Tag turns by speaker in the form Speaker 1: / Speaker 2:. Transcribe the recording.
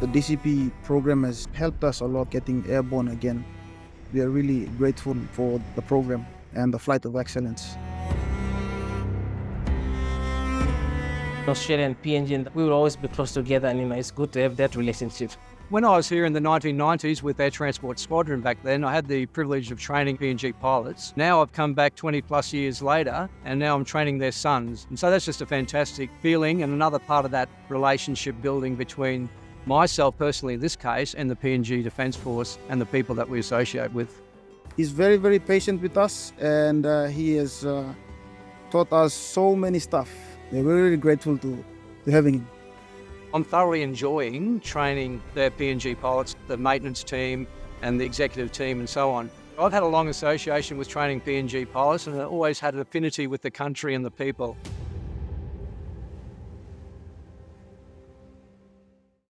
Speaker 1: The DCP program has helped us a lot getting airborne again. We are really grateful for the program and the Flight of Excellence.
Speaker 2: Australia and PNG, we will always be close together, and it's good to have that relationship.
Speaker 3: When I was here in the 1990s with Air Transport Squadron back then, I had the privilege of training PNG pilots. Now I've come back 20 plus years later, and now I'm training their sons. And so that's just a fantastic feeling, and another part of that relationship building between myself personally in this case and the PNG Defence Force and the people that we associate with.
Speaker 1: He's very, very patient with us, and he has taught us so many stuff. We're really grateful to having him.
Speaker 3: I'm thoroughly enjoying training the PNG pilots, the maintenance team and the executive team and so on. I've had a long association with training PNG pilots, and I always had an affinity with the country and the people.